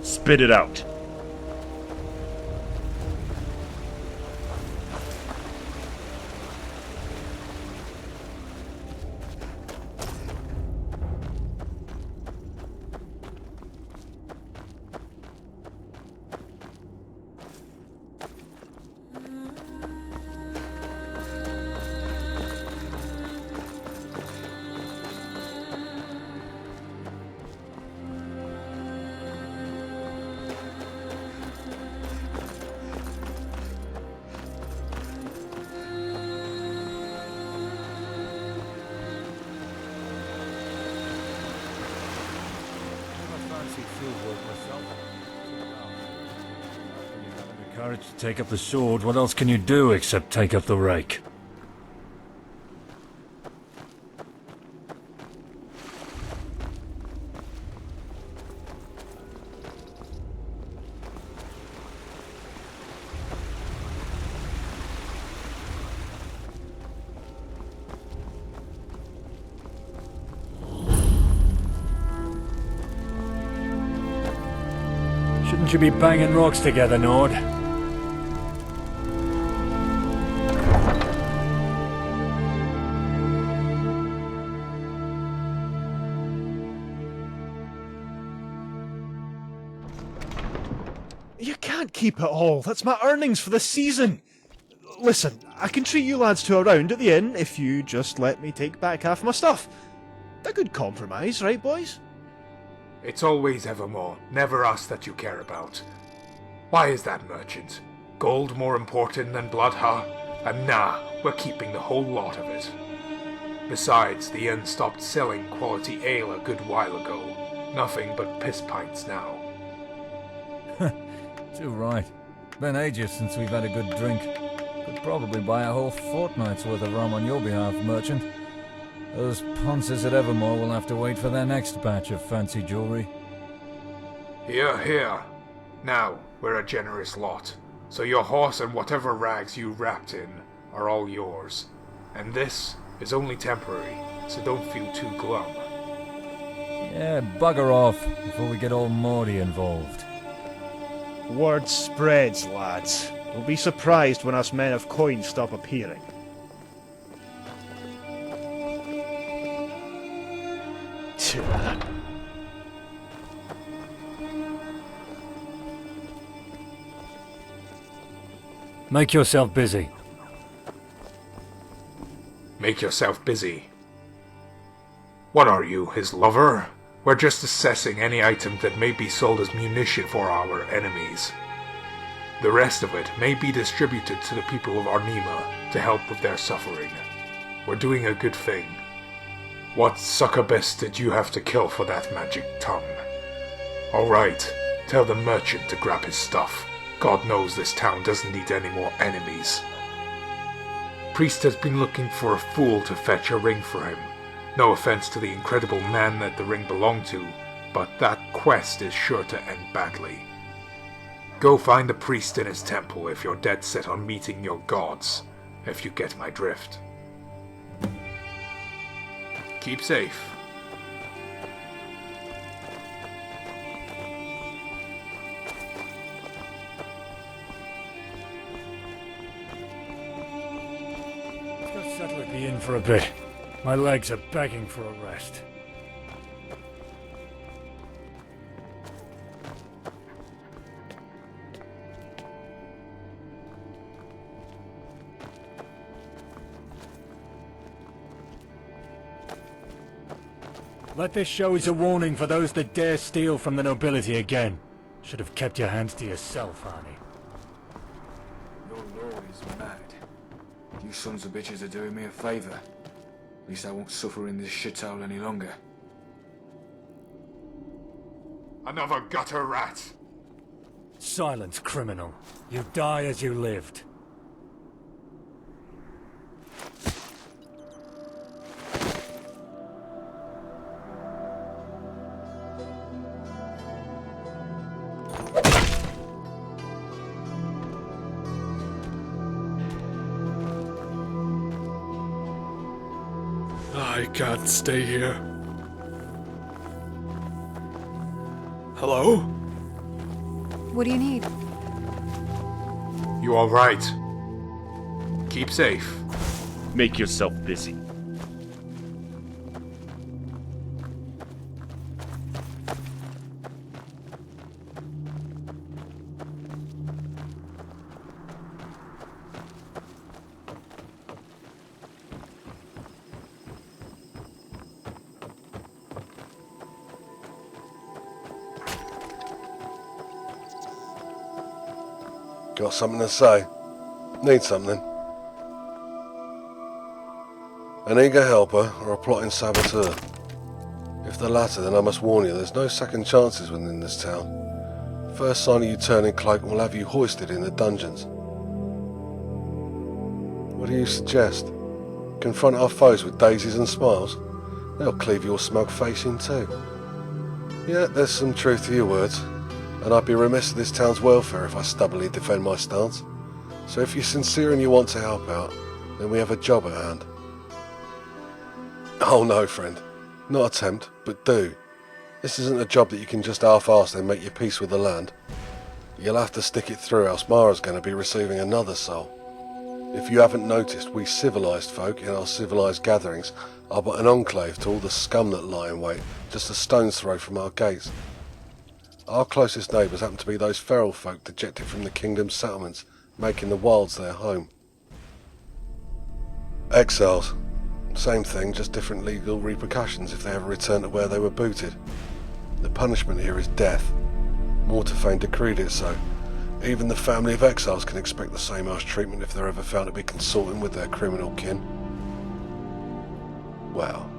Spit it out. Courage to take up the sword, what else can you do except take up the rake? Shouldn't you be banging rocks together, Nord? You can't keep it all. That's my earnings for the season. Listen, I can treat you lads to a round at the inn if you just let me take back half my stuff. A good compromise, right, boys? It's always Evermore, never us that you care about. Why is that, merchant? Gold more important than blood, huh? And nah, we're keeping the whole lot of it. Besides, the inn stopped selling quality ale a good while ago. Nothing but piss pints now. Too right. Been ages since we've had a good drink. Could probably buy a whole fortnight's worth of rum on your behalf, merchant. Those ponces at Evermore will have to wait for their next batch of fancy jewelry. Here, here. Now, we're a generous lot, so your horse and whatever rags you wrapped in are all yours. And this is only temporary, so don't feel too glum. Yeah, bugger off before we get all Morty involved. Word spreads, lads. We'll be surprised when us men of coin stop appearing. Make yourself busy. Make yourself busy. What are you, his lover? We're just assessing any item that may be sold as munition for our enemies. The rest of it may be distributed to the people of Arnima to help with their suffering. We're doing a good thing. What succubus did you have to kill for that magic tongue? Alright, tell the merchant to grab his stuff. God knows this town doesn't need any more enemies. Priest has been looking for a fool to fetch a ring for him. No offense to the incredible man that the ring belonged to, but that quest is sure to end badly. Go find the priest in his temple if you're dead set on meeting your gods, if you get my drift. Keep safe. Let's go settle at the inn for a bit. My legs are begging for a rest. Let this show as a warning for those that dare steal from the nobility again. Should have kept your hands to yourself, Arnie. Your lord is mad. You sons of bitches are doing me a favour. At least I won't suffer in this shithole any longer. Another gutter rat! Silence, criminal. You die as you lived. I can't stay here. Hello? What do you need? You alright? Keep safe. Make yourself busy. Got something to say? Need something? An eager helper or a plotting saboteur? If the latter, then I must warn you, there's no second chances within this town. First sign of you turning cloak will have you hoisted in the dungeons. What do you suggest? Confront our foes with daisies and smiles? They'll cleave your smug face in too. Yeah, there's some truth to your words, and I'd be remiss to this town's welfare if I stubbornly defend my stance. So if you're sincere and you want to help out, then we have a job at hand. Oh no, friend. Not attempt, but do. This isn't a job that you can just half-arse and make your peace with the land. You'll have to stick it through, else Mara's going to be receiving another soul. If you haven't noticed, we civilised folk in our civilised gatherings are but an enclave to all the scum that lie in wait, just a stone's throw from our gates. Our closest neighbours happen to be those feral folk dejected from the kingdom's settlements, making the wilds their home. Exiles. Same thing, just different legal repercussions if they ever return to where they were booted. The punishment here is death. Mortafane decreed it so. Even the family of exiles can expect the same harsh treatment if they're ever found to be consorting with their criminal kin. Well,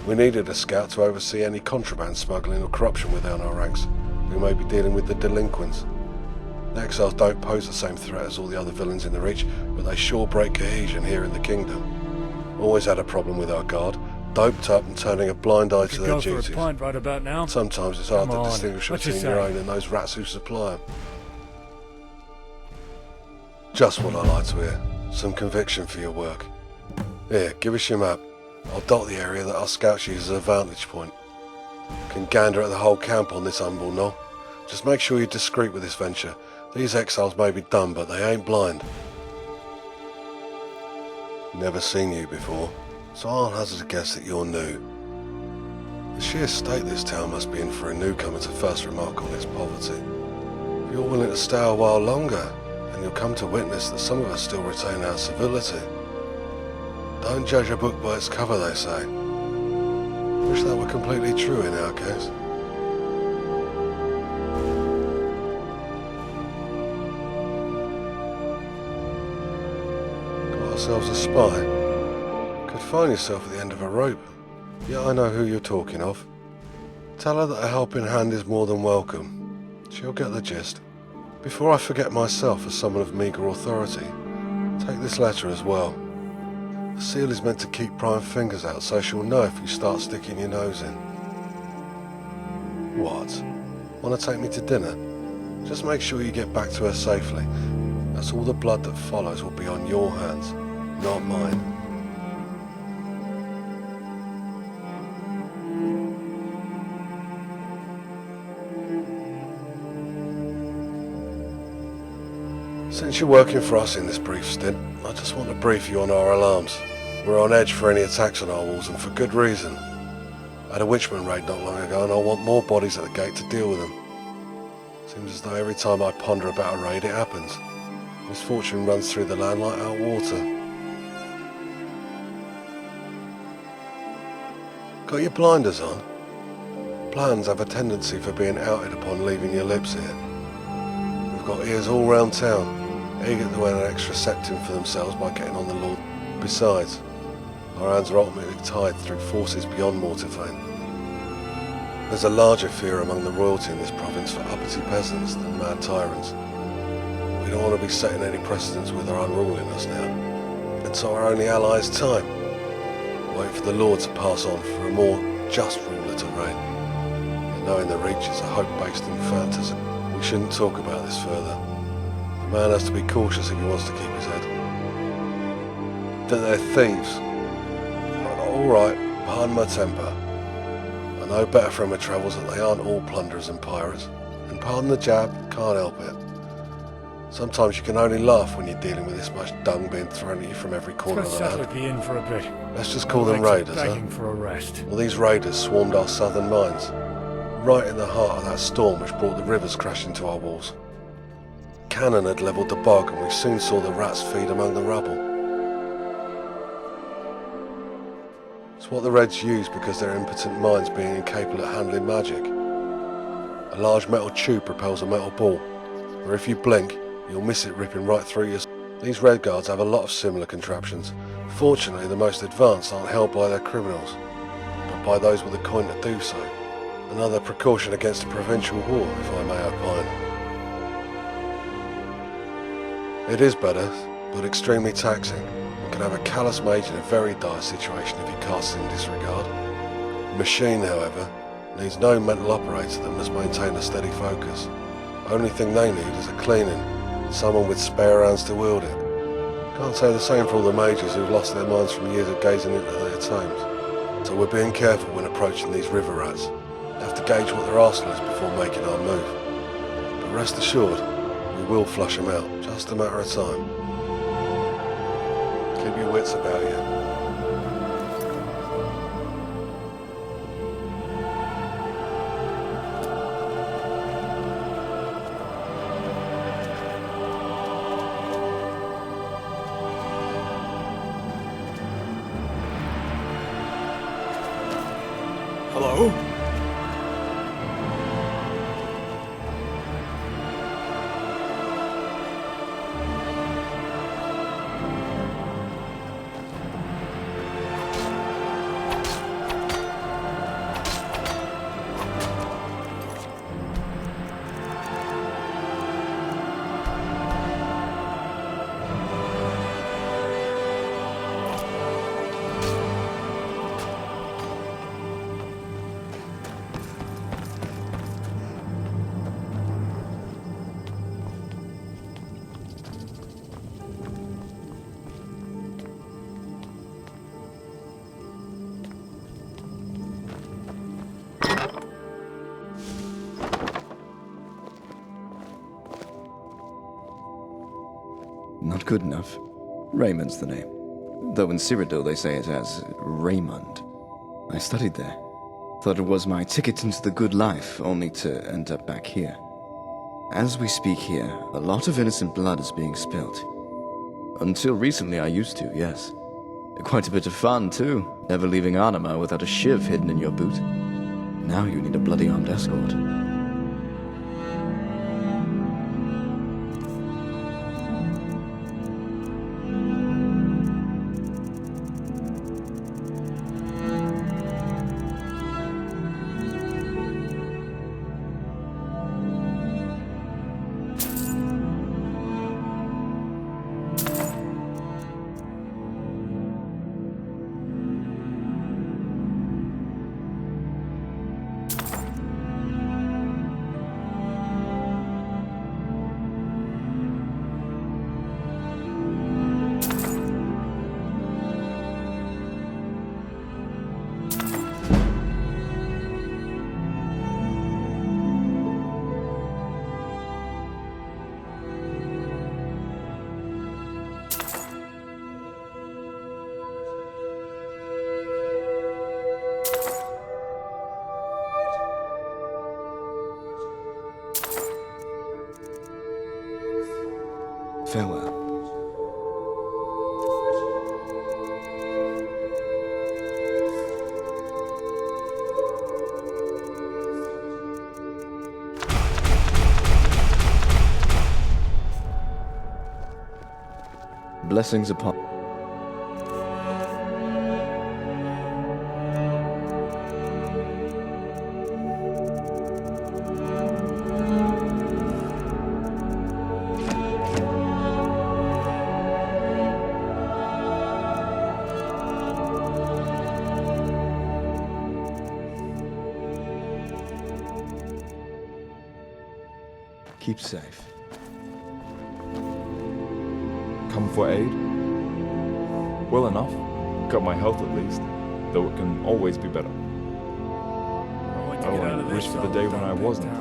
we needed a scout to oversee any contraband smuggling or corruption within our ranks. We may be dealing with the delinquents. The exiles don't pose the same threat as all the other villains in the Reach, but they sure break cohesion here in the kingdom. Always had a problem with our guard, doped up and turning a blind eye to their Go for duties. a pint right about now. Sometimes it's hard Come to on, distinguish what you between your say? own and those rats who supply them. Just what I like to hear. Some conviction for your work. Here, give us your map. I'll dot the area that our scouts use as a vantage point. Can gander at the whole camp on this humble knoll. Just make sure you're discreet with this venture. These exiles may be dumb, but they ain't blind. Never seen you before, so I'll hazard a guess that you're new. The sheer state this town must be in for a newcomer to first remark on its poverty. If you're willing to stay a while longer, then you'll come to witness that some of us still retain our civility. Don't judge a book by its cover, they say. Wish that were completely true in our case. Ourselves a spy. Could find yourself at the end of a rope. Yeah, I know who you're talking of. Tell her that a helping hand is more than welcome. She'll get the gist. Before I forget myself as someone of meagre authority, take this letter as well. The seal is meant to keep prying fingers out, so she'll know if you start sticking your nose in. What? Want to take me to dinner? Just make sure you get back to her safely. That's all the blood that follows will be on your hands, not mine. Since you're working for us in this brief stint, I just want to brief you on our alarms. We're on edge for any attacks on our walls, and for good reason. I had a witchman raid not long ago, and I want more bodies at the gate to deal with them. Seems as though every time I ponder about a raid, it happens. Misfortune runs through the land like hot water. Got your blinders on? Plans have a tendency for being outed upon leaving your lips here. We've got ears all round town, eager to earn an extra septim for themselves by getting on the Lord. Besides, our hands are ultimately tied through forces beyond Mortafane. There's a larger fear among the royalty in this province for uppity peasants than mad tyrants. We don't want to be setting any precedents with our unruling us now, and so our only ally is time. Wait for the Lord to pass on for a more just ruler to reign. And knowing the Reach is a hope based in fantasy, we shouldn't talk about this further. The man has to be cautious if he wants to keep his head. That they're thieves. Alright, pardon my temper. I know better from my travels that they aren't all plunderers and pirates. And pardon the jab, can't help it. Sometimes you can only laugh when you're dealing with this much dung being thrown at you from every corner Let's of go the settle land. at the inn for a bit. Let's just call them Legs are raiders, huh? begging for a rest. Well, these raiders swarmed our southern mines, right in the heart of that storm which brought the rivers crashing to our walls. Cannon had levelled the bog, and we soon saw the rats feed among the rubble. It's what the Reds use because their impotent minds being incapable of handling magic. A large metal tube propels a metal ball, where if you blink, you'll miss it ripping right through your... These Red Guards have a lot of similar contraptions. Fortunately, the most advanced aren't held by their criminals, but by those with a coin to do so. Another precaution against a provincial war, if I may opine. It is better, but extremely taxing, and can have a callous mage in a very dire situation if he casts in disregard. The machine, however, needs no mental operator that must maintain a steady focus. Only thing they need is a cleaning, and someone with spare hands to wield it. Can't say the same for all the mages who've lost their minds from years of gazing into their tomes. So we're being careful when approaching these river rats. We have to gauge what their arsenal is before making our move. But rest assured, we will flush them out, just a matter of time. Keep your wits about you. Hello? Not good enough. Raymond's the name. Though in Cyrodiil they say it as Raymond. I studied there. Thought it was my ticket into the good life, only to end up back here. As we speak here, a lot of innocent blood is being spilt. Until recently I used to, yes. Quite a bit of fun, too. Never leaving Arnima without a shiv hidden in your boot. Now you need a bloody armed escort. Farewell. Blessings upon... Keep safe. Come for aid? Well enough. Got my health at least, though it can always be better. Oh, I wish for the day when I wasn't,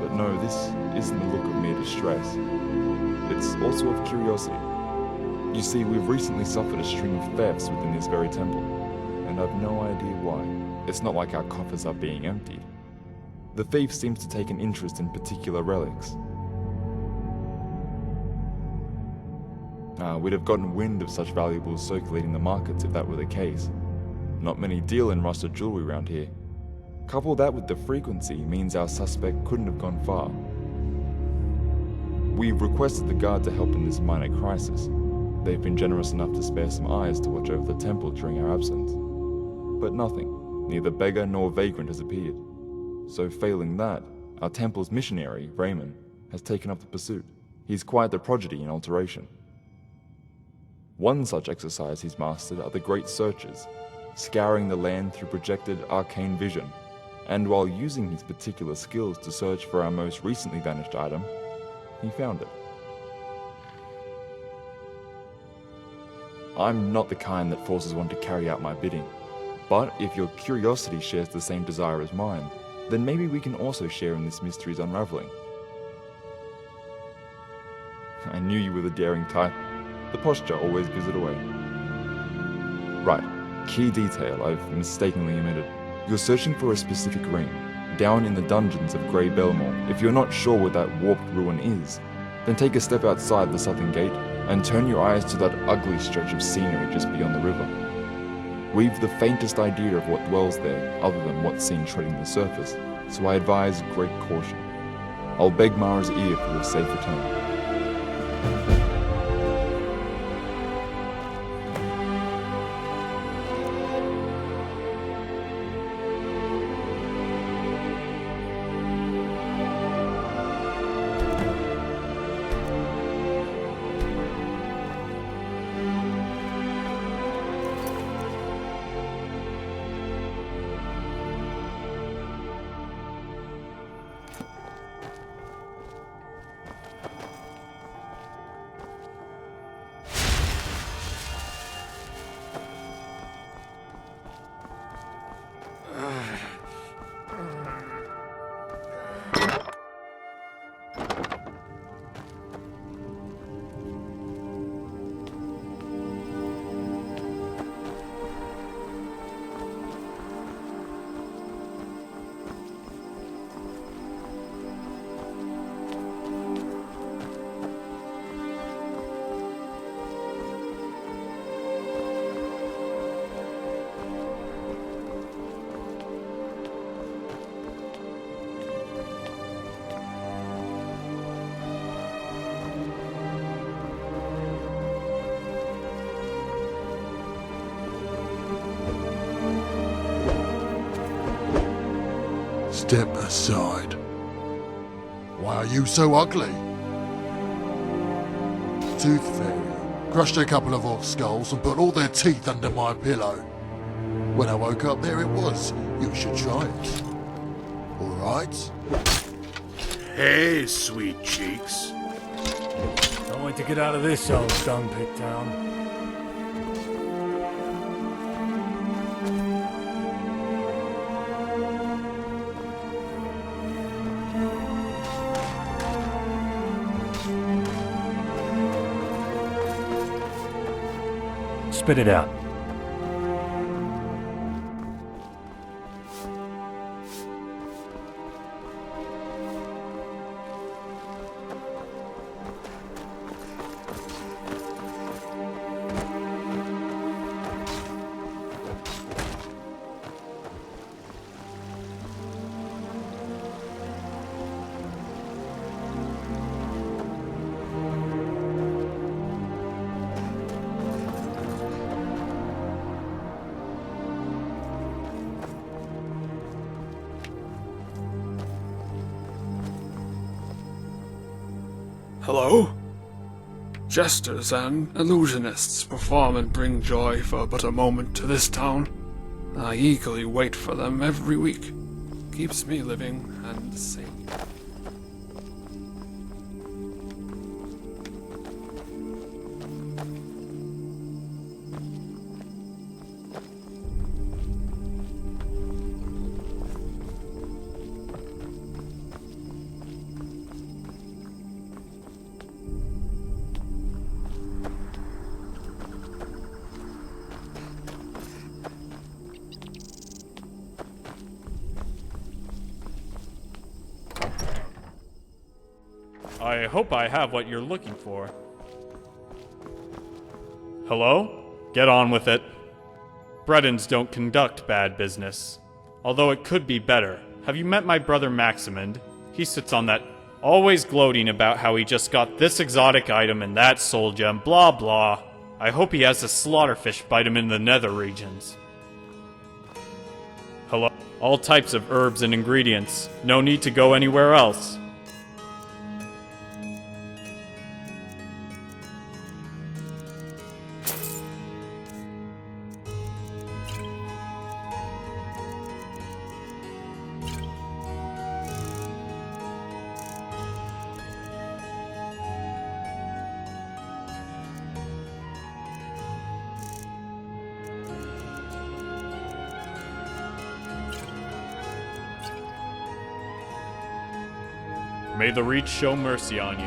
but No, this isn't the look of mere distress. It's also of curiosity. You see, we've recently suffered a string of thefts within this very temple, and I've no idea why. It's not like our coffers are being emptied. The thief seems to take an interest in particular relics. We'd have gotten wind of such valuables circulating the markets if that were the case. Not many deal in rusted jewelry around here. Couple that with the frequency means our suspect couldn't have gone far. We've requested the guard to help in this minor crisis. They've been generous enough to spare some eyes to watch over the temple during our absence. But nothing, neither beggar nor vagrant has appeared. So failing that, our temple's missionary, Raymond, has taken up the pursuit. He's quite the prodigy in alteration. One such exercise he's mastered are the great searches, scouring the land through projected arcane vision, and while using his particular skills to search for our most recently vanished item, he found it. I'm not the kind that forces one to carry out my bidding, but if your curiosity shares the same desire as mine, then maybe we can also share in this mystery's unraveling. I knew you were the daring type. The posture always gives it away. Right, key detail I've mistakenly omitted. You're searching for a specific ring, down in the dungeons of Grey Belmore. If you're not sure what that warped ruin is, then take a step outside the southern gate and turn your eyes to that ugly stretch of scenery just beyond the river. We've the faintest idea of what dwells there, other than what's seen treading the surface, so I advise great caution. I'll beg Mara's ear for your safe return. Step aside. Why are you so ugly? Tooth Fairy crushed a couple of orc skulls and put all their teeth under my pillow. When I woke up, there it was. You should try it. Alright? Hey, sweet cheeks. Can't wait to get out of this old dung pit town. Spit it out. Hello? Jesters and illusionists perform and bring joy for but a moment to this town. I eagerly wait for them every week. Keeps me living and sane. I hope I have what you're looking for. Hello? Get on with it. Bredens don't conduct bad business. Although it could be better. Have you met my brother Maximund? He sits on that, always gloating about how he just got this exotic item and that soul gem, blah blah. I hope he has a slaughterfish bite him in the nether regions. Hello? All types of herbs and ingredients. No need to go anywhere else. May the Reach show mercy on you.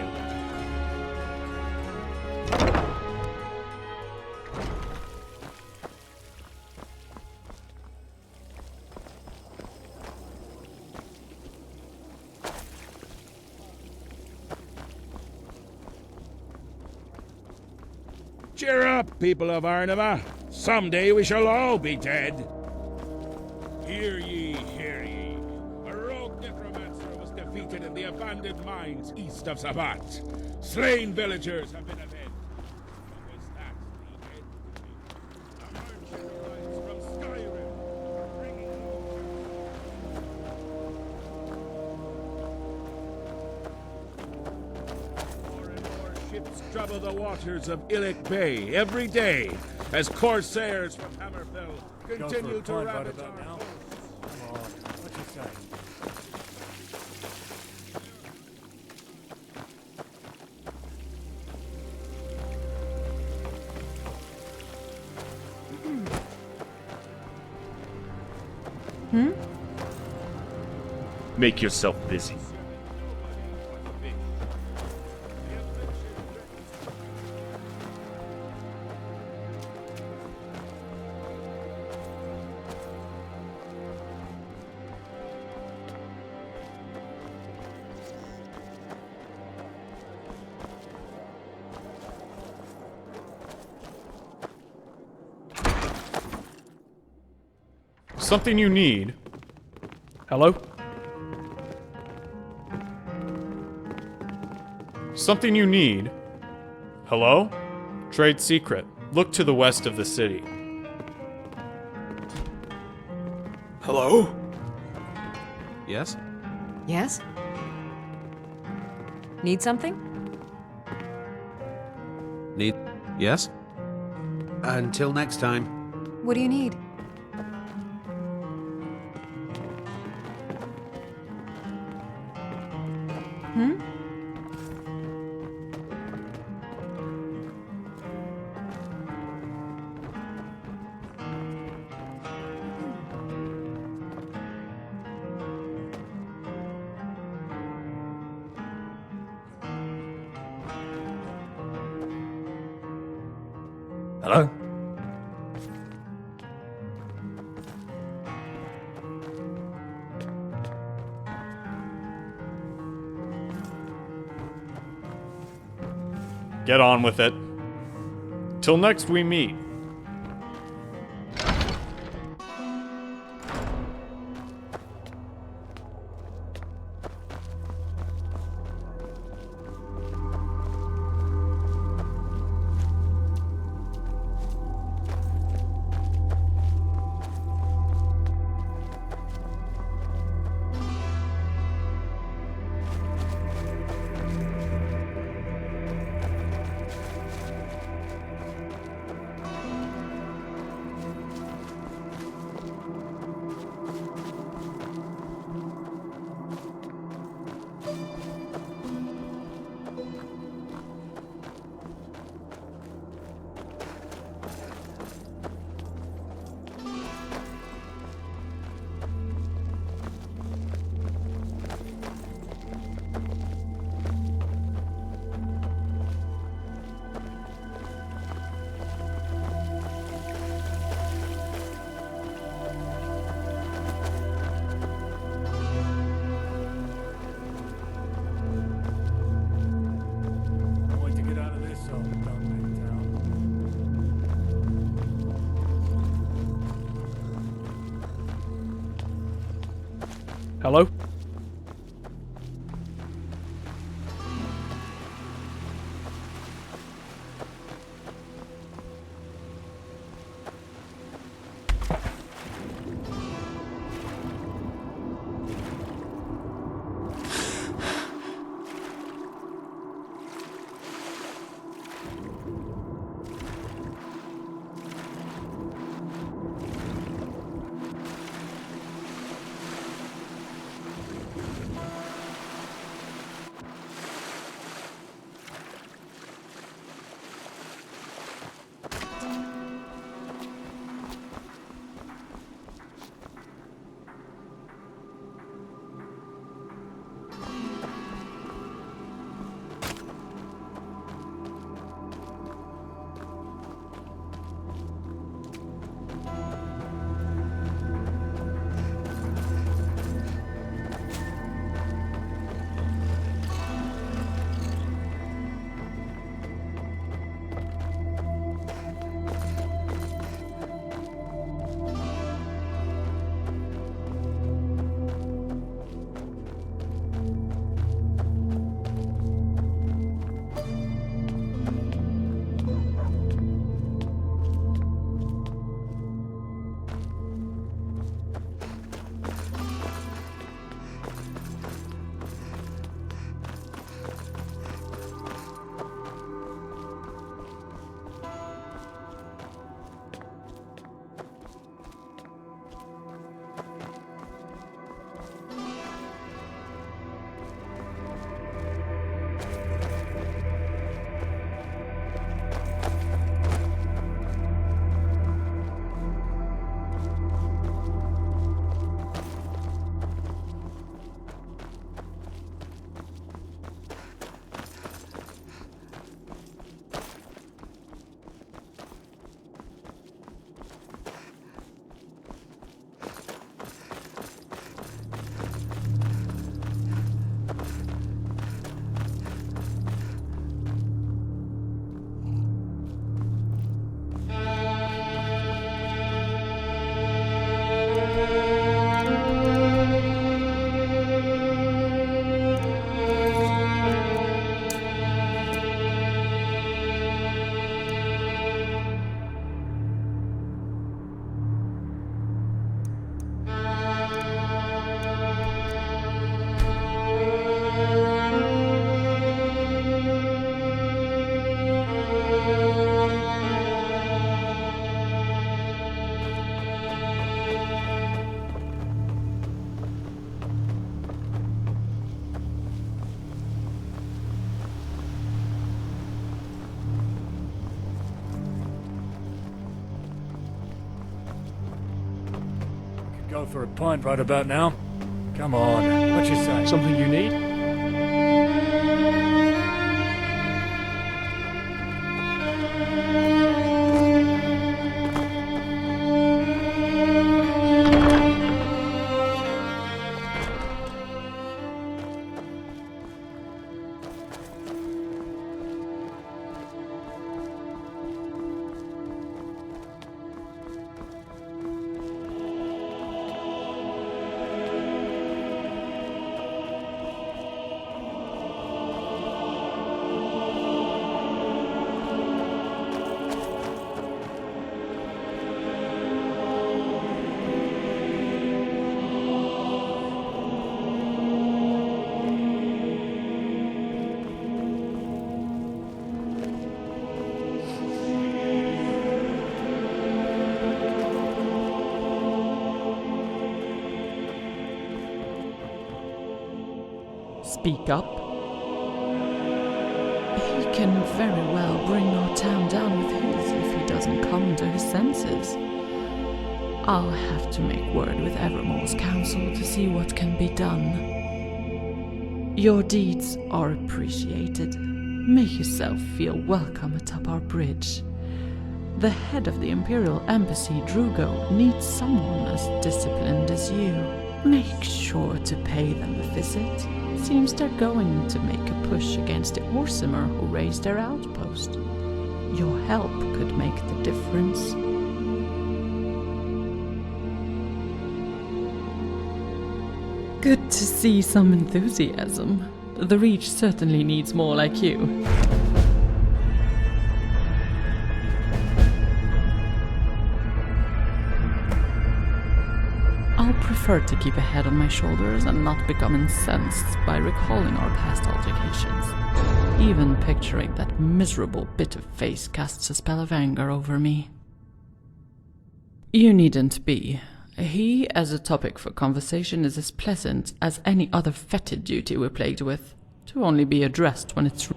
Cheer up, people of Arnima. Someday we shall all be dead. Hear ye, hear ye. A rogue necromancer was defeated in the abandoned mines east of Sabbat. Slain villagers have been avenged. But was that the end? A merchant rides from Skyrim, bringing more and more ships trouble the waters of Illic Bay every day as corsairs from Hammerfell continue to ravage our now. Come on, what you say? Make yourself busy. Something you need. Hello? Something you need. Hello? Trade secret. Look to the west of the city. Hello? Yes? Yes? Need something? Need... Yes? Until next time. What do you need? Hello? Get on with it. Till next we meet. Hello? Go for a pint right about now. Come on, what you say? Something you need? Speak up. He can very well bring our town down with his if he doesn't come to his senses. I'll have to make word with Evermore's council to see what can be done. Your deeds are appreciated. Make yourself feel welcome atop our bridge. The head of the Imperial Embassy, Drugo, needs someone as disciplined as you. Make sure to pay them a visit. Seems they're going to make a push against the Orsimer who raised their outpost. Your help could make the difference. Good to see some enthusiasm. The Reach certainly needs more like you. I'll prefer to keep a head on my shoulders and not become incensed by recalling our past altercations. Even picturing that miserable bit of face casts a spell of anger over me. You needn't be. He, as a topic for conversation, is as pleasant as any other fetid duty we're plagued with, to only be addressed when it's...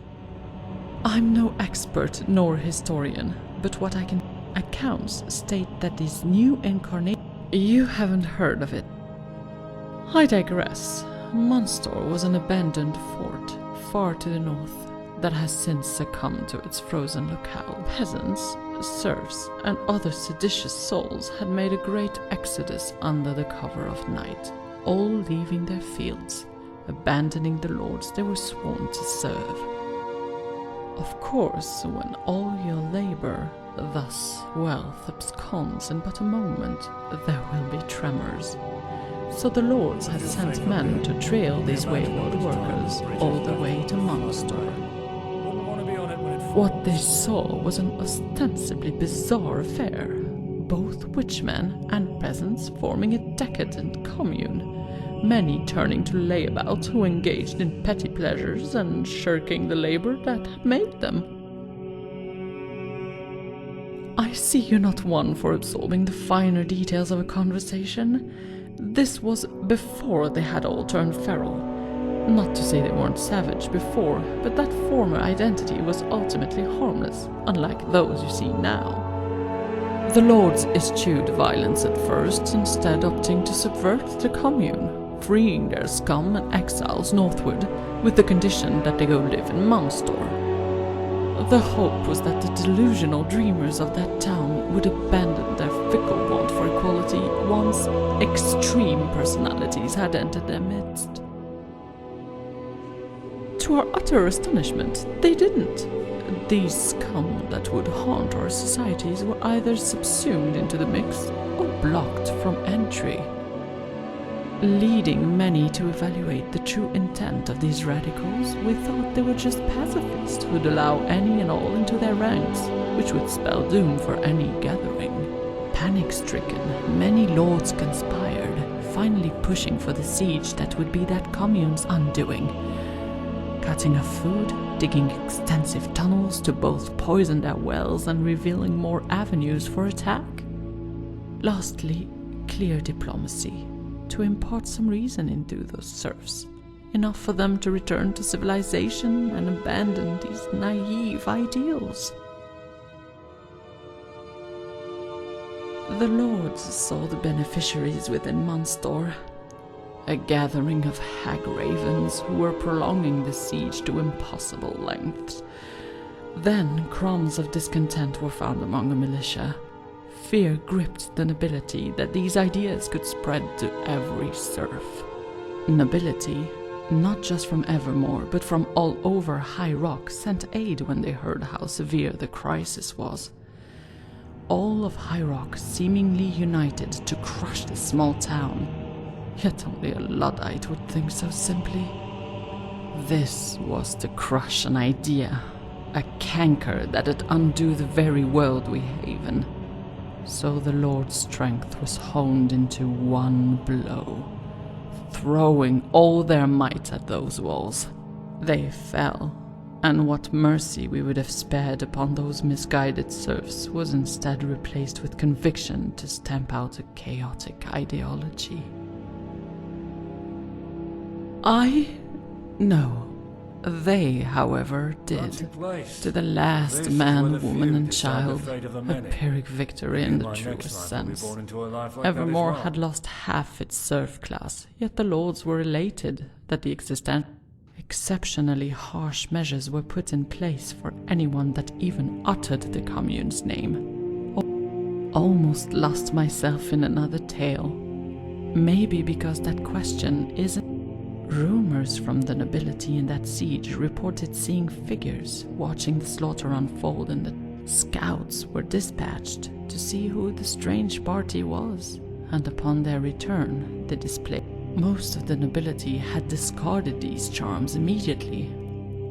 I'm no expert nor historian, but what I can... Accounts state that this new incarnation... You haven't heard of it. I digress. Monstor was an abandoned fort, far to the north, that has since succumbed to its frozen locale. Peasants, serfs, and other seditious souls had made a great exodus under the cover of night, all leaving their fields, abandoning the lords they were sworn to serve. Of course, when all your labor, thus wealth, absconds in but a moment, there will be tremors. So the lords had sent men to trail these wayward workers all the way to Monstor. What they saw was an ostensibly bizarre affair, both witchmen and peasants forming a decadent commune, many turning to layabouts who engaged in petty pleasures and shirking the labor that had made them. I see you're not one for absorbing the finer details of a conversation. This was before they had all turned feral. Not to say they weren't savage before, but that former identity was ultimately harmless, unlike those you see now. The lords eschewed violence at first, instead opting to subvert the commune, freeing their scum and exiles northward, with the condition that they go live in Monstor. The hope was that the delusional dreamers of that town would abandon their fickle want for equality once extreme personalities had entered their midst. To our utter astonishment, they didn't. These scum that would haunt our societies were either subsumed into the mix or blocked from entry, leading many to evaluate the true intent of these radicals. We thought they were just pacifists who'd allow any and all into their ranks, which would spell doom for any gathering. Panic-stricken, many lords conspired, finally pushing for the siege that would be that commune's undoing. Cutting off food, digging extensive tunnels to both poison their wells and revealing more avenues for attack. Lastly, clear diplomacy, to impart some reason into those serfs, enough for them to return to civilization and abandon these naive ideals. The lords saw the beneficiaries within Monstor, a gathering of hag ravens who were prolonging the siege to impossible lengths. Then crumbs of discontent were found among the militia. Fear gripped the nobility that these ideas could spread to every serf. Nobility, not just from Evermore, but from all over High Rock, sent aid when they heard how severe the crisis was. All of High Rock seemingly united to crush this small town. Yet only a Luddite would think so simply. This was to crush an idea, a canker that'd undo the very world we haven. So the Lord's strength was honed into one blow, throwing all their might at those walls. They fell, and what mercy we would have spared upon those misguided serfs was instead replaced with conviction to stamp out a chaotic ideology. No. They, however, did, to the last man, woman, and child, a Pyrrhic victory in the truest sense. Evermore had lost half its serf class, yet the lords were elated that the exceptionally harsh measures were put in place for anyone that even uttered the commune's name. Almost lost myself in another tale. Maybe because that question isn't... Rumors from the nobility in that siege reported seeing figures watching the slaughter unfold, and the scouts were dispatched to see who the strange party was, and upon their return they displayed Most of the nobility had discarded these charms immediately,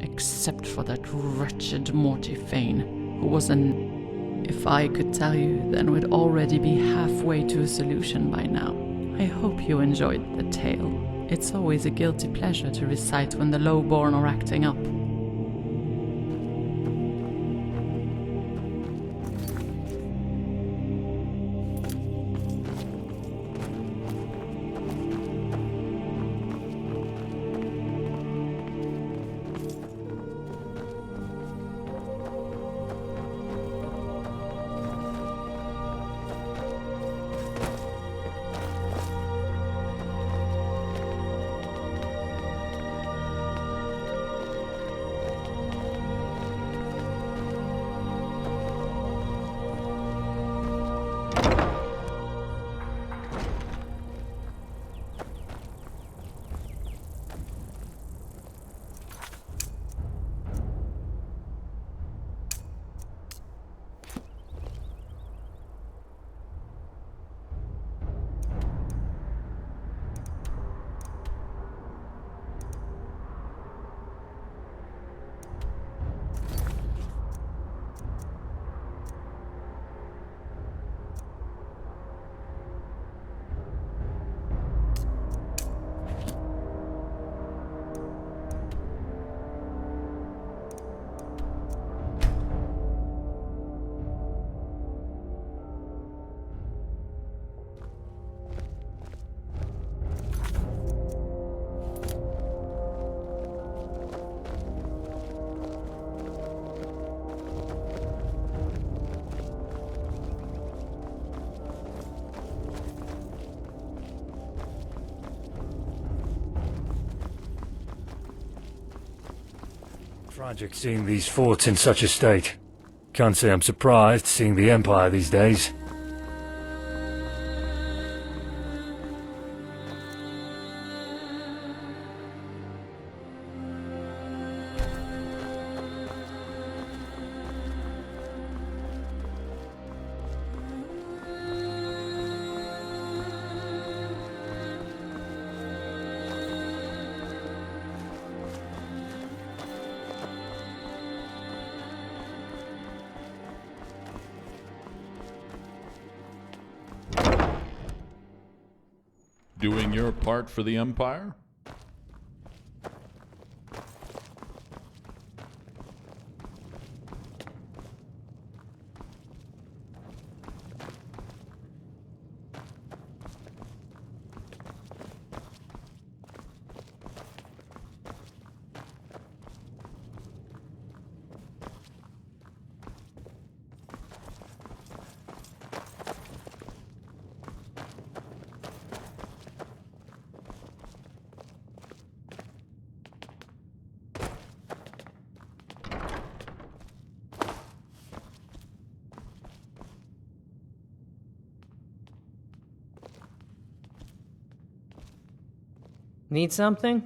except for that wretched Mortifane, who was an... If I could tell you, then we'd already be halfway to a solution by now. I hope you enjoyed the tale. It's always a guilty pleasure to recite when the lowborn are acting up. Tragic seeing these forts in such a state. Can't say I'm surprised seeing the Empire these days. Doing your part for the Empire? Need something?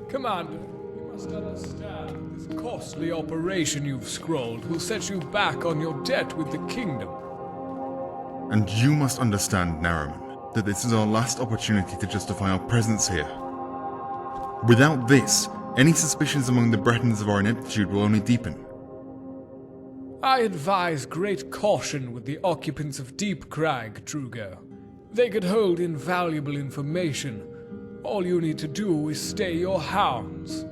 Commander, you must understand that this costly operation you've scrolled will set you back on your debt with the kingdom. And you must understand, Naraman, that this is our last opportunity to justify our presence here. Without this, any suspicions among the Bretons of our ineptitude will only deepen. I advise great caution with the occupants of Deep Crag, Drugo. They could hold invaluable information. All you need to do is stay your hounds.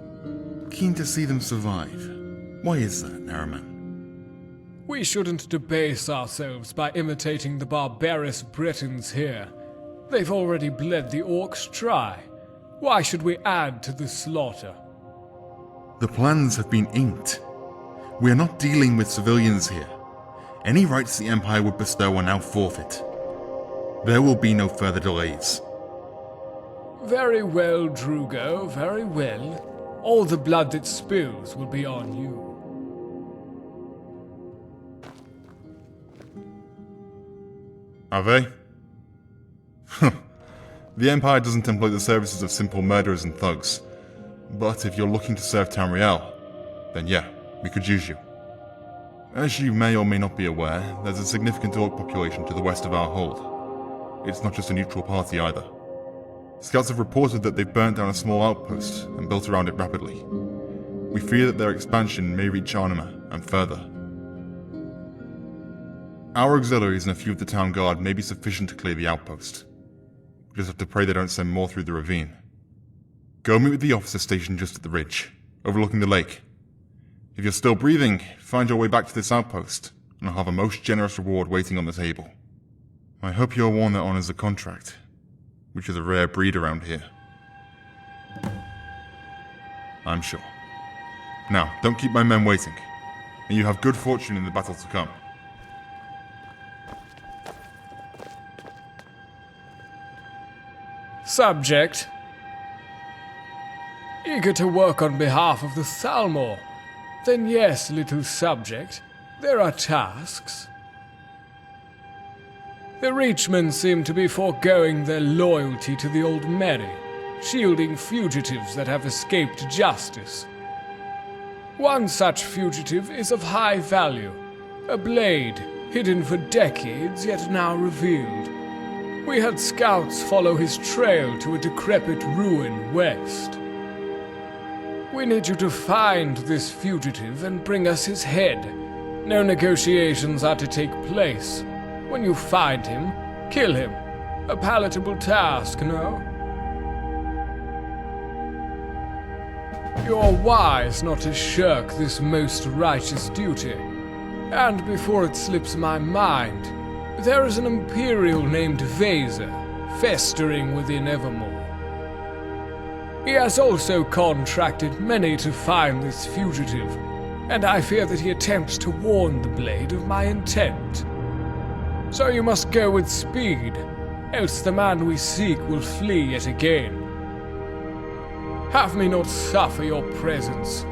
Keen to see them survive. Why is that, Naraman? We shouldn't debase ourselves by imitating the barbarous Bretons here. They've already bled the orcs dry. Why should we add to the slaughter? The plans have been inked. We are not dealing with civilians here. Any rights the Empire would bestow are now forfeit. There will be no further delays. Very well, Drugo, very well. All the blood that spills will be on you. Are they? The Empire doesn't employ the services of simple murderers and thugs. But if you're looking to serve Tamriel, then yeah, we could use you. As you may or may not be aware, there's a significant orc population to the west of our hold. It's not just a neutral party either. Scouts have reported that they've burnt down a small outpost and built around it rapidly. We fear that their expansion may reach Arnima and further. Our auxiliaries and a few of the town guard may be sufficient to clear the outpost. We just have to pray they don't send more through the ravine. Go meet with the officer station just at the ridge, overlooking the lake. If you're still breathing, find your way back to this outpost, and I'll have a most generous reward waiting on the table. I hope you're one that honors the contract, which is a rare breed around here. I'm sure. Now, don't keep my men waiting, and you have good fortune in the battle to come. Subject. Eager to work on behalf of the Thalmor. Then yes, little subject, there are tasks. The Reachmen seem to be foregoing their loyalty to the Old Mary, shielding fugitives that have escaped justice. One such fugitive is of high value, a blade hidden for decades yet now revealed. We had scouts follow his trail to a decrepit ruin west. We need you to find this fugitive and bring us his head. No negotiations are to take place. When you find him, kill him. A palatable task, no? You're wise not to shirk this most righteous duty. And before it slips my mind, there is an Imperial named Vaser, festering within Evermore. He has also contracted many to find this fugitive, and I fear that he attempts to warn the Blade of my intent. So you must go with speed, else the man we seek will flee yet again. Have me not suffer your presence.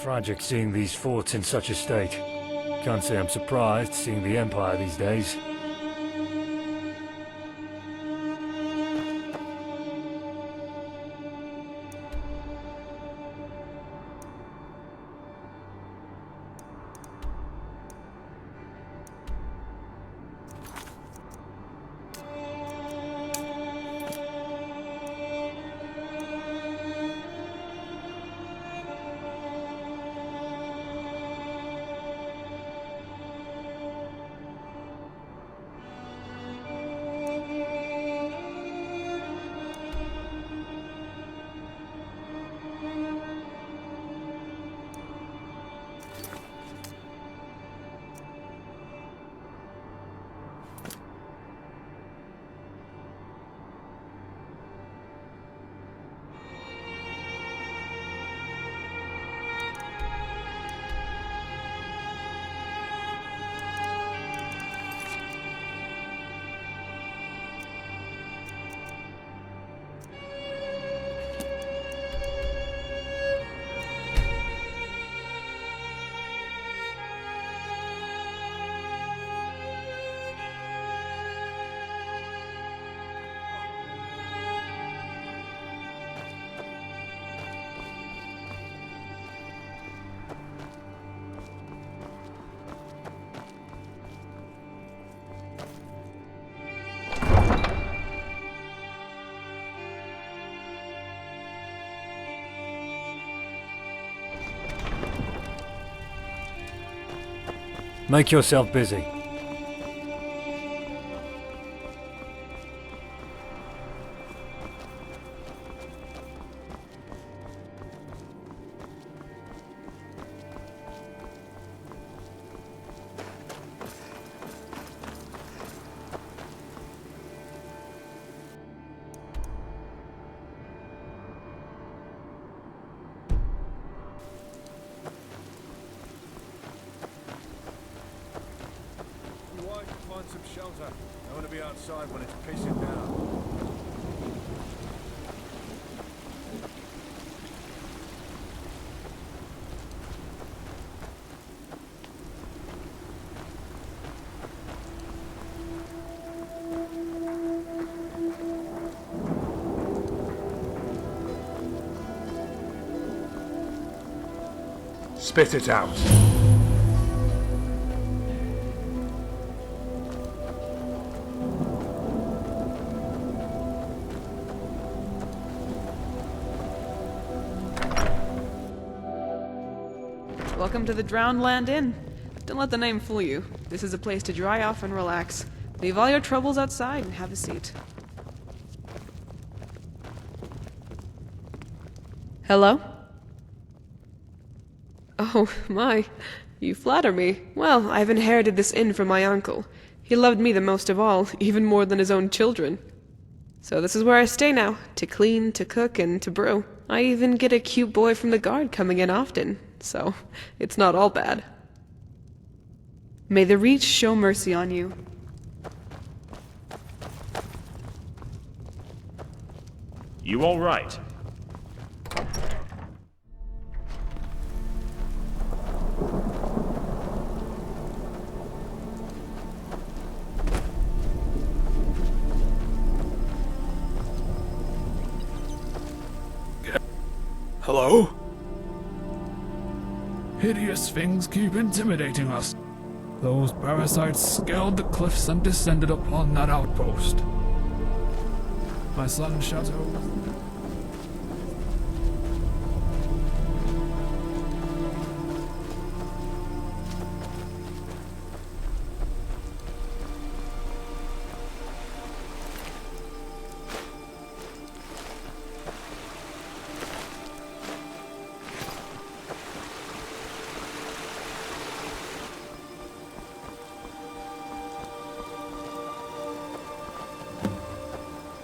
Tragic seeing these forts in such a state. Can't say I'm surprised seeing the Empire these days. Make yourself busy. Find some shelter. I want to be outside when it's pissing down. Spit it out. Welcome to the Drowned Land Inn. Don't let the name fool you. This is a place to dry off and relax. Leave all your troubles outside and have a seat. Hello? Oh, my. You flatter me. Well, I've inherited this inn from my uncle. He loved me the most of all, even more than his own children. So this is where I stay now, to clean, to cook, and to brew. I even get a cute boy from the guard coming in often, so it's not all bad. May the Reach show mercy on you. You all right? Hello? Hideous things keep intimidating us. Those parasites scaled the cliffs and descended upon that outpost. My son Chateau.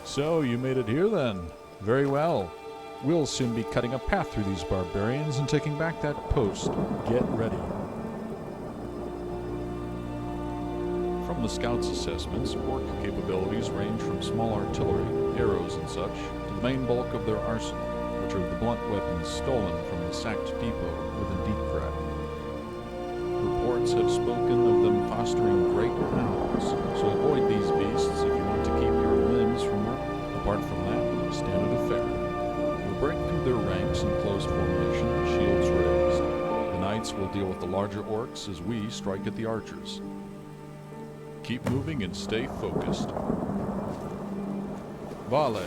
So, you made it here then. Very well. We'll soon be cutting a path through these barbarians and taking back that post. Get ready. From the scouts' assessments, orc capabilities range from small artillery, arrows and such, to the main bulk of their arsenal, which are the blunt weapons stolen from the sacked depot within Deepcrag. Reports have spoken of them fostering great hounds, so avoid these beasts if you want to keep your limbs from work. Apart from that, standard affair. We'll break through their ranks in closed formation, shields raised. The knights will deal with the larger orcs as we strike at the archers. Keep moving and stay focused. Vale.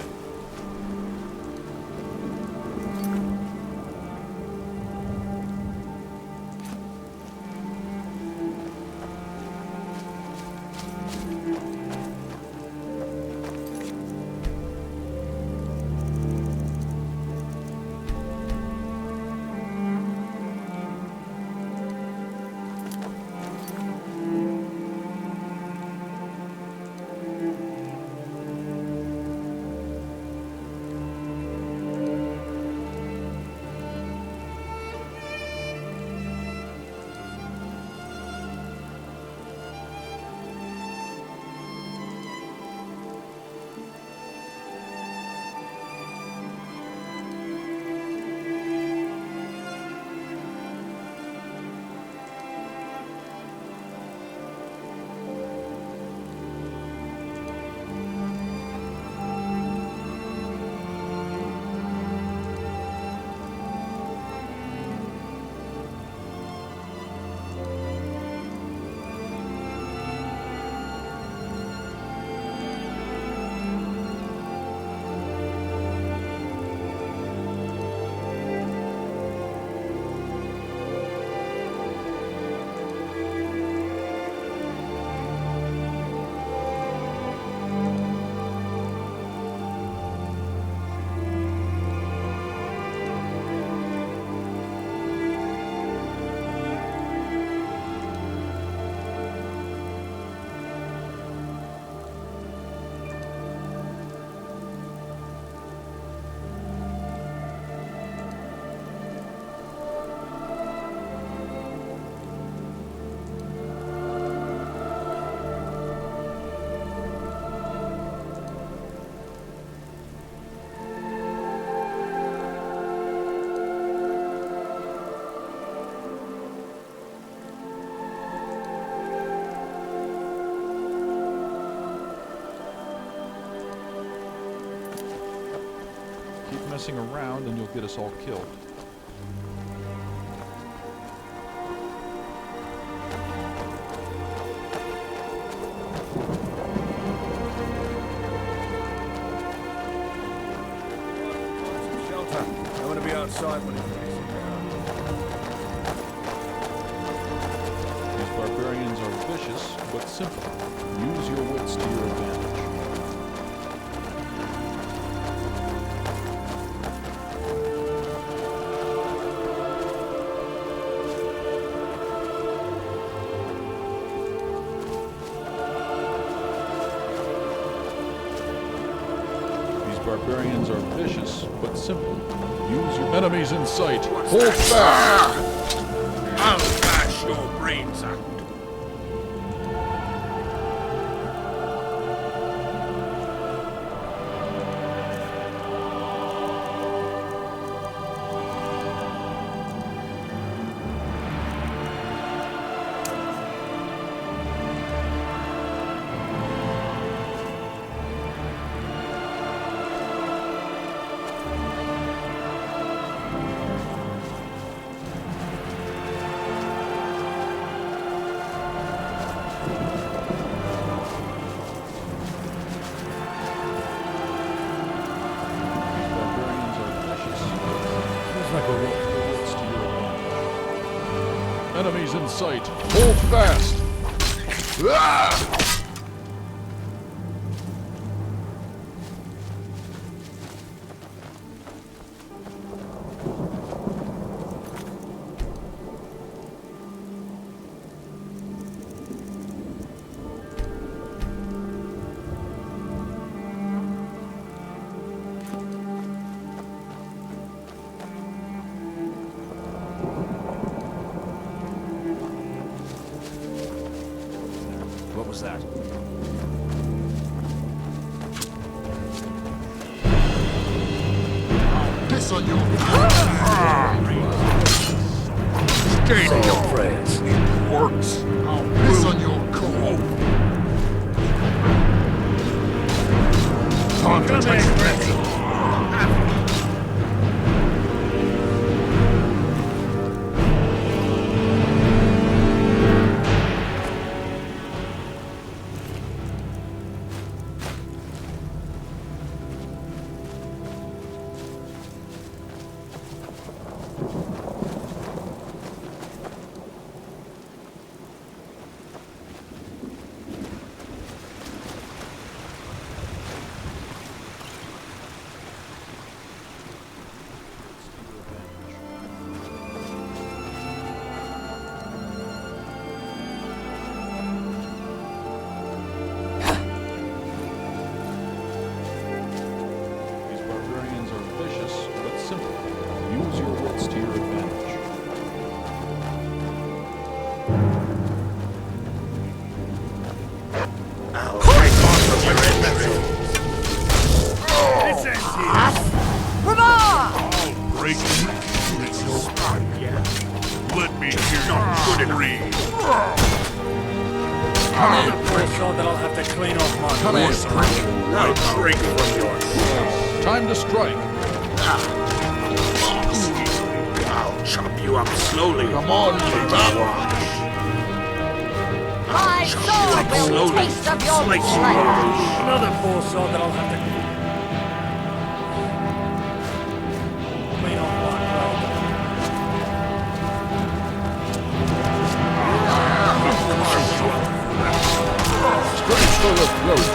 Keep messing around and you'll get us all killed. Shelter. I want to be outside when it's pissing down. These barbarians are vicious, but simple. Use your wits to your advantage. Barbarians are vicious, but simple. Use your enemies in sight. Hold fast! I'll bash your brains out. Enemies in sight. Hold fast! What was that? Piss on your... Say your prayers. It works. I'll piss on your core. Time to take revenge. Let me hear your good and read. Come in. So that I'll have to clean off my voice. Now drink from your soul. Time to strike. I'll chop you up slowly. Come on, My sword will taste of your blood. Another poor soul that I'll have to clean off my Straight for the throat.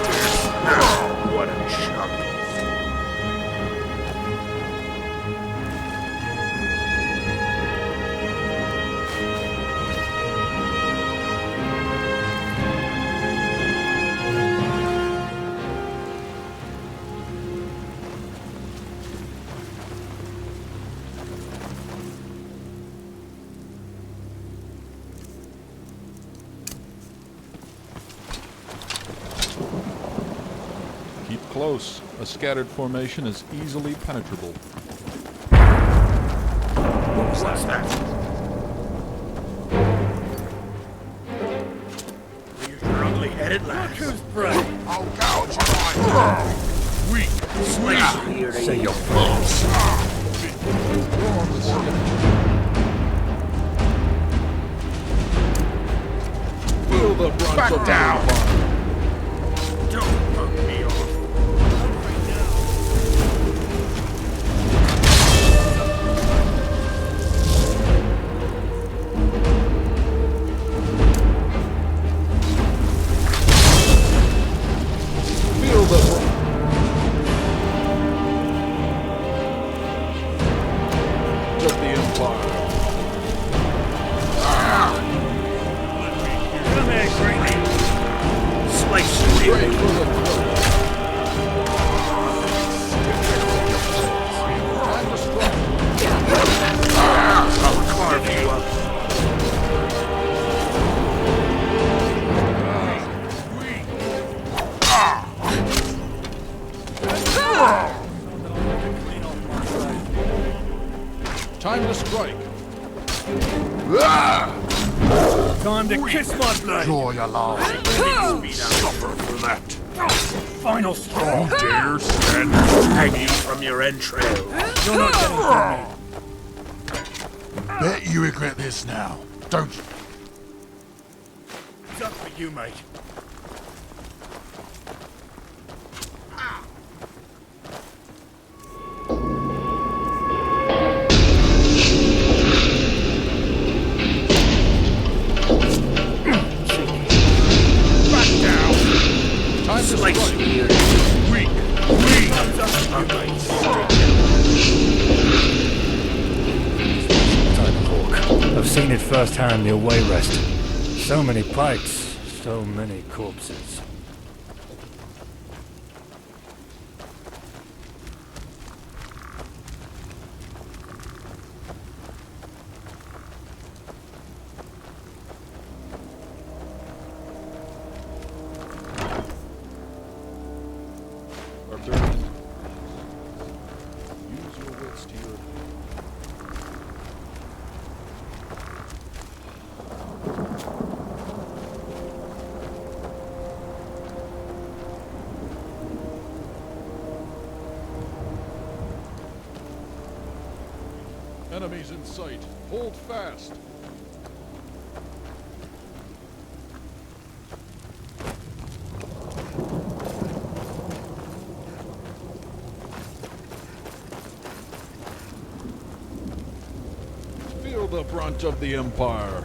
What a chop. Keep close. A scattered formation is easily penetrable. What's that? Leave your ugly head at last. Who's brave? I'll gouge your eyes. Weak. Say your prayers. Feel the brunt Back of down. Don't bug me off. Feel the brunt. Of the Empire. Come here, Greenie. Slice you Straight for the throat. Time to strike. I'll carve you up. Time to strike. Time to kiss my blade. Draw your last. Suffer for that. Final straw. Dare stand Hanging from your entrails. You're not getting from me. Bet you regret this now, don't you? It's up for you, mate. time to strike. Weak. I've seen it firsthand, the away rest. So many pikes, so many corpses. Barbarian. Use your wits to your... Enemies in sight. Hold fast. Feel the brunt of the Empire.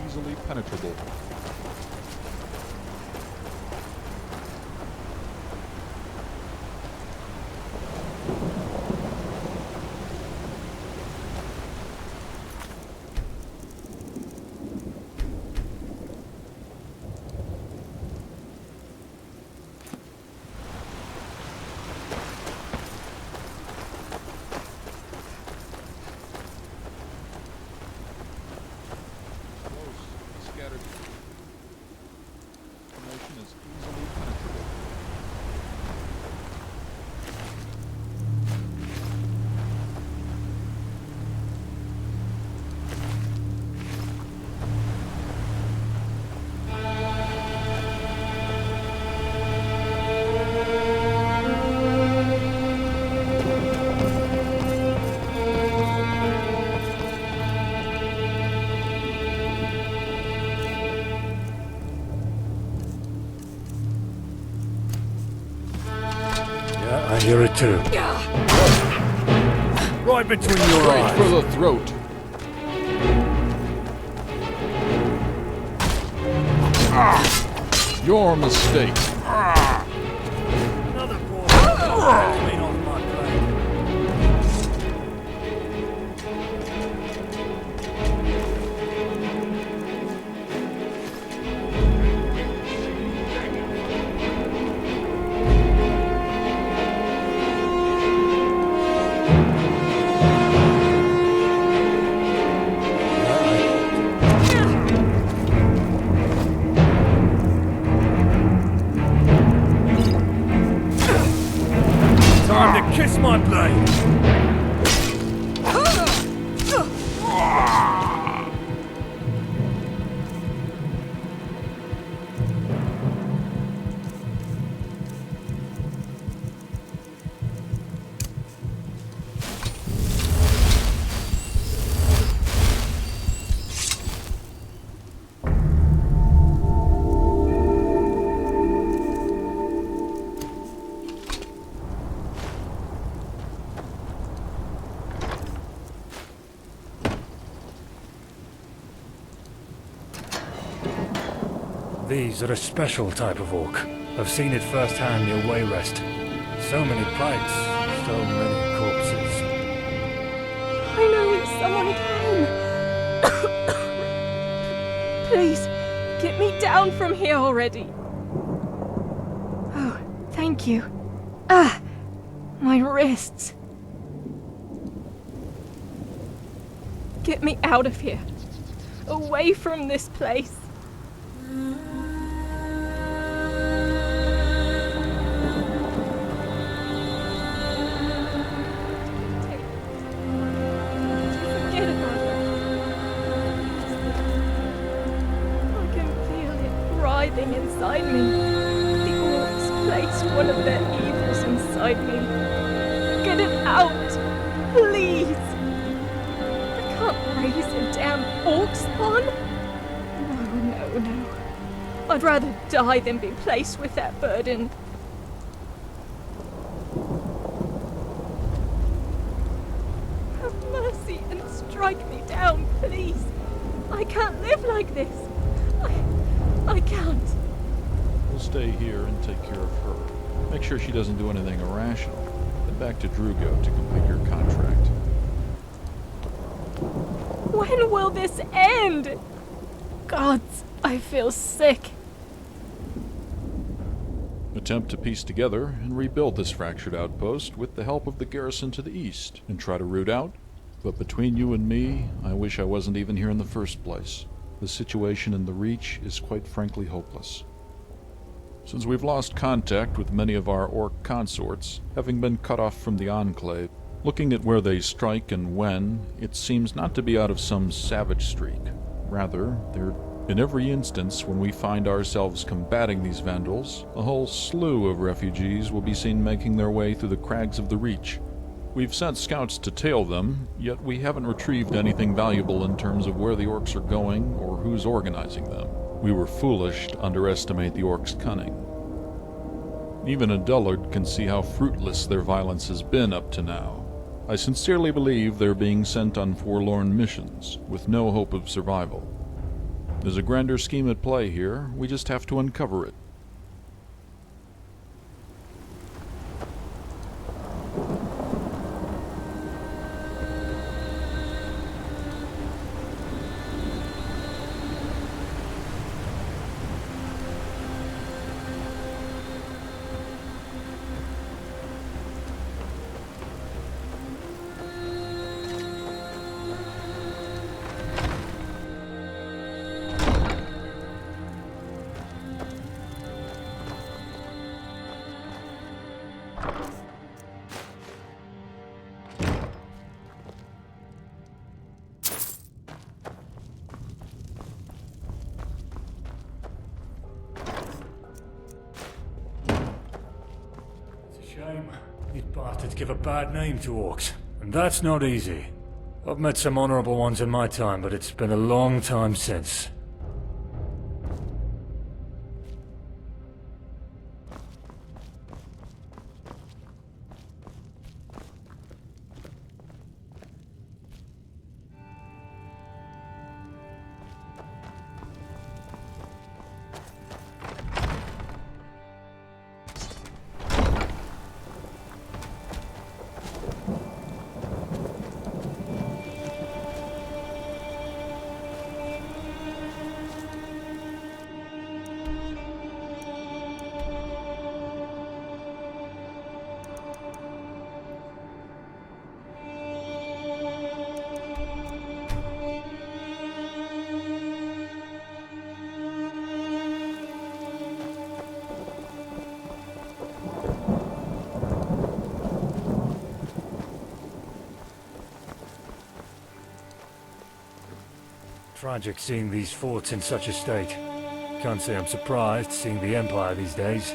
Easily penetrable. Scattered. Information is easily penetrable. Yeah, I hear it too. Right between your Straight eyes. for the throat. Your mistake. Another ball. Clean off my blade. my blade! These are a special type of orc. I've seen it firsthand near Wayrest. So many bites, so many corpses. Finally, someone came! Please, get me down from here already! Oh, thank you. Ah! My wrists. Get me out of here. Away from this place. Inside me. The orcs placed one of their evils inside me. Get it out, please! I can't raise a damn orc spawn. No. I'd rather die than be placed with that burden. Have mercy and strike me down, please. I can't live like this. I can't. We'll stay here and take care of her. Make sure she doesn't do anything irrational. Then back to Drugo to complete your contract. When will this end? Gods, I feel sick. Attempt to piece together and rebuild this fractured outpost with the help of the garrison to the east, and try to root out. But between you and me, I wish I wasn't even here in the first place. The situation in the Reach is quite frankly hopeless. Since we've lost contact with many of our orc consorts, having been cut off from the Enclave, looking at where they strike and when, it seems not to be out of some savage streak. Rather, they're in every instance when we find ourselves combating these vandals, a whole slew of refugees will be seen making their way through the crags of the Reach. We've sent scouts to tail them, yet we haven't retrieved anything valuable in terms of where the orcs are going or who's organizing them. We were foolish to underestimate the orcs' cunning. Even a dullard can see how fruitless their violence has been up to now. I sincerely believe they're being sent on forlorn missions, with no hope of survival. There's a grander scheme at play here, we just have to uncover it. Shame. These bastards give a bad name to orcs, and that's not easy. I've met some honorable ones in my time, but it's been a long time since. Tragic seeing these forts in such a state. Can't say I'm surprised seeing the Empire these days.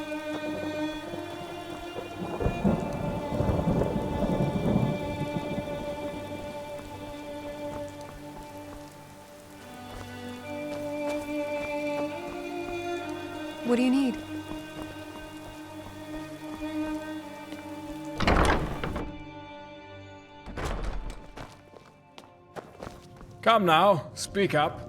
What do you need? Come now, speak up.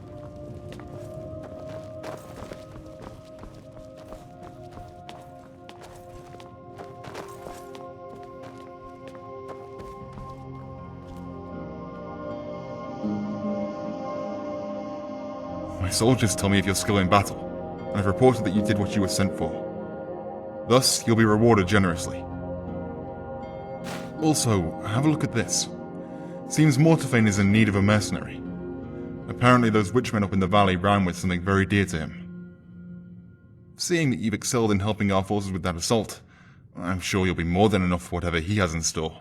My soldiers tell me of your skill in battle, and have reported that you did what you were sent for. Thus, you'll be rewarded generously. Also, have a look at this. Seems Mortafane is in need of a mercenary. Apparently those witchmen up in the valley ran with something very dear to him. Seeing that you've excelled in helping our forces with that assault, I'm sure you'll be more than enough for whatever he has in store.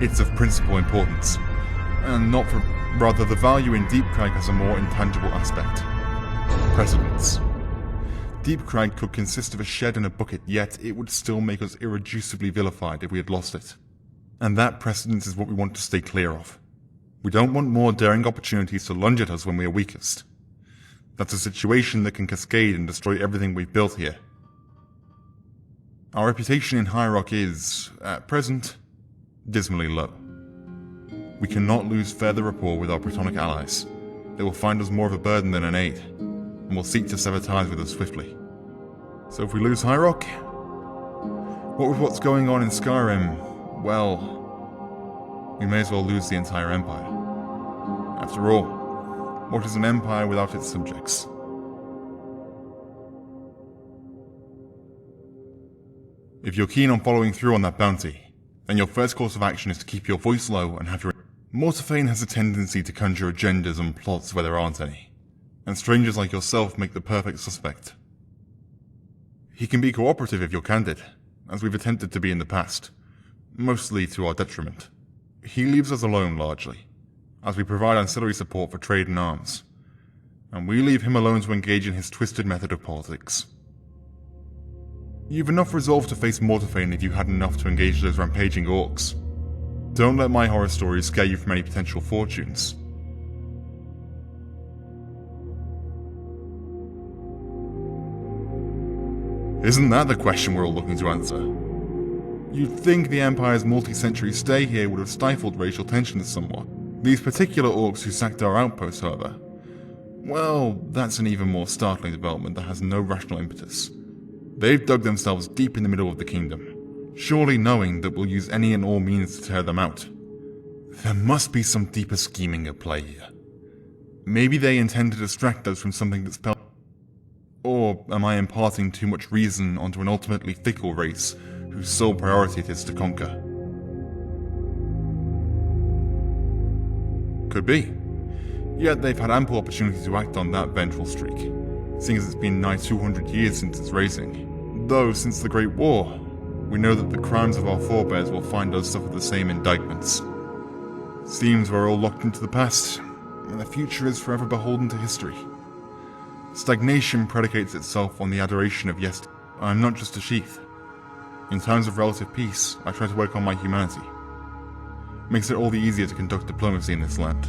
It's of principal importance, and not for... rather the value in Deep Crag has a more intangible aspect. Precedence. Deep Crag could consist of a shed and a bucket, yet it would still make us irreducibly vilified if we had lost it. And that precedence is what we want to stay clear of. We don't want more daring opportunities to lunge at us when we are weakest. That's a situation that can cascade and destroy everything we've built here. Our reputation in High Rock is, at present, dismally low. We cannot lose further rapport with our Britonic allies. They will find us more of a burden than an aid, and will seek to sever ties with us swiftly. So if we lose High Rock, what with what's going on in Skyrim, well, we may as well lose the entire Empire. After all, what is an empire without its subjects? If you're keen on following through on that bounty, then your first course of action is to keep your voice low and have your... Mortafane has a tendency to conjure agendas and plots where there aren't any, and strangers like yourself make the perfect suspect. He can be cooperative if you're candid, as we've attempted to be in the past, mostly to our detriment. He leaves us alone largely, as we provide ancillary support for trade and arms, and we leave him alone to engage in his twisted method of politics. You've enough resolve to face Mortafane if you had enough to engage those rampaging orcs. Don't let my horror stories scare you from any potential fortunes. Isn't that the question we're all looking to answer? You'd think the Empire's multi-century stay here would have stifled racial tensions somewhat. These particular orcs who sacked our outposts, however, well, that's an even more startling development that has no rational impetus. They've dug themselves deep in the middle of the kingdom, surely knowing that we'll use any and all means to tear them out. There must be some deeper scheming at play here. Maybe they intend to distract us from something that's spelled. Or am I imparting too much reason onto an ultimately fickle race whose sole priority it is to conquer? Could be. Yet they've had ample opportunity to act on that vengeful streak, seeing as it's been nigh 200 years since its raising. Though, since the Great War, we know that the crimes of our forebears will find us suffer the same indictments. Seems we're all locked into the past, and the future is forever beholden to history. Stagnation predicates itself on the adoration of yesterday. I'm not just a sheath. In times of relative peace, I try to work on my humanity. Makes it all the easier to conduct diplomacy in this land.